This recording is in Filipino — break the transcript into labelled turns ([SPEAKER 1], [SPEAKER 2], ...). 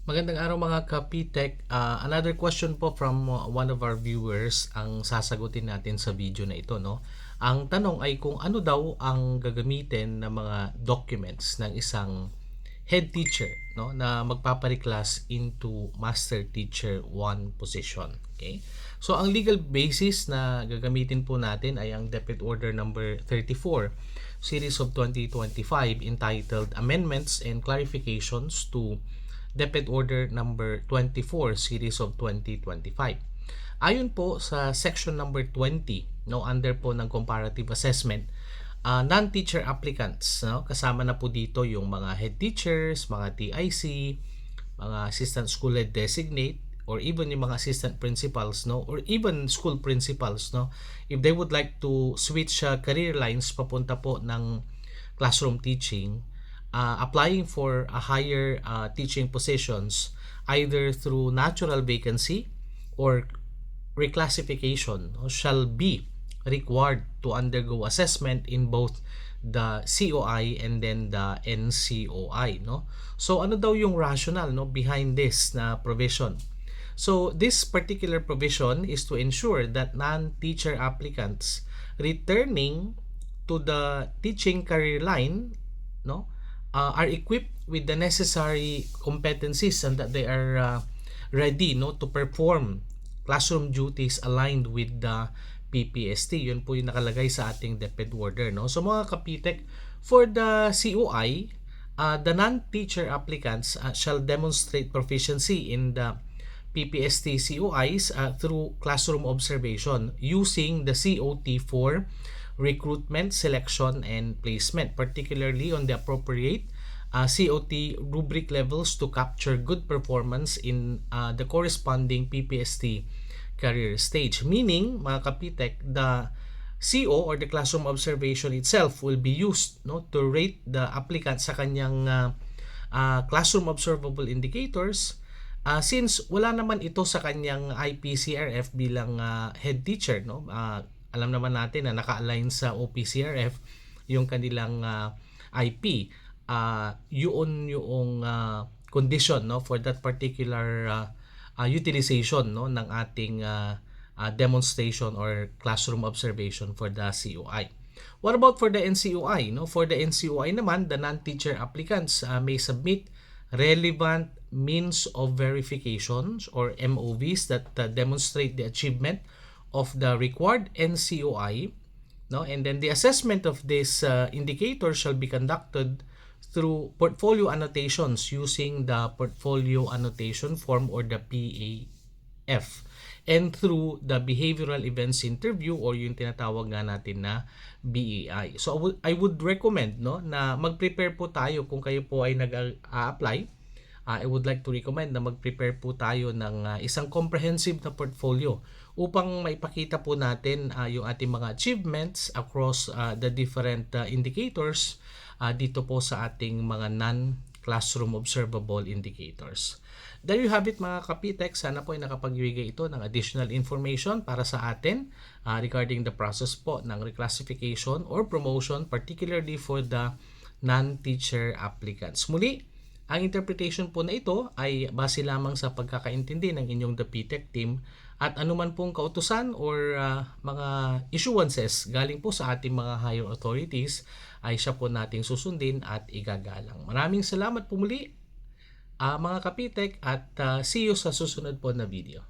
[SPEAKER 1] Magandang araw mga ka-PTech. Another question po from one of our viewers ang sasagutin natin sa video na ito. No? Ang tanong ay kung ano daw ang gagamitin ng mga documents ng isang head teacher, no, na magpapariclass into master teacher 1 position. Okay? So ang legal basis na gagamitin po natin ay ang DepEd Order number 34 series of 2025 entitled Amendments and Clarifications to DepEd Order number 24 series of 2025. Ayon po sa section number 20, no, under po ng comparative assessment, non-teacher applicants, no, kasama na po dito yung mga head teachers, mga TIC, mga assistant school head designate, or even yung mga assistant principals, no, or even school principals, no, if they would like to switch career lines papunta po ng classroom teaching, applying for a higher teaching positions either through natural vacancy or reclassification, no, shall be required to undergo assessment in both the COI and then the NCOI, no. So ano daw yung rationale, no, behind this na provision? So this particular provision is to ensure that non-teacher applicants returning to the teaching career line, no, are equipped with the necessary competencies and that they are ready, no, to perform classroom duties aligned with the PPST. Yun po yung nakalagay sa ating DepEd order, no. So mga kapitek, for the COI, the non-teacher applicants shall demonstrate proficiency in the PPST COIs through classroom observation using the COT for recruitment, selection, and placement, particularly on the appropriate COT rubric levels to capture good performance in the corresponding PPST career stage. Meaning, mga kapitek, the CO or the classroom observation itself will be used, no, to rate the applicant sa kanyang classroom observable indicators, since wala naman ito sa kanyang IPCRF bilang head teacher, no. Alam naman natin na naka-align sa OPCRF yung kanilang IP. Yun yung condition, no, for that particular utilization, no, ng ating demonstration or classroom observation for the COI. What about for the NCOI? No? For the NCOI naman, the non-teacher applicants may submit relevant means of verifications or MOVs that demonstrate the achievement of the required NCOI, no, and then the assessment of this indicator shall be conducted through portfolio annotations using the portfolio annotation form or the PAF, and through the behavioral events interview or yung tinatawag nga natin na BEI. So I would recommend, no, na mag-prepare po tayo kung kayo po ay nag-a-apply. I would like to recommend na mag-prepare po tayo ng isang comprehensive na portfolio upang maipakita po natin yung ating mga achievements across the different indicators dito po sa ating mga non-classroom observable indicators. There you have it mga kapitek. Sana po ay nakapagbigay ito ng additional information para sa atin regarding the process po ng reclassification or promotion, particularly for the non-teacher applicants. Muli, ang interpretation po na ito ay base lamang sa pagkakaintindi ng inyong The PTech team at anuman pong kautusan or mga issuances galing po sa ating mga higher authorities ay siya po nating susundin at igagalang. Maraming salamat po muli mga kapitek at see you sa susunod po na video.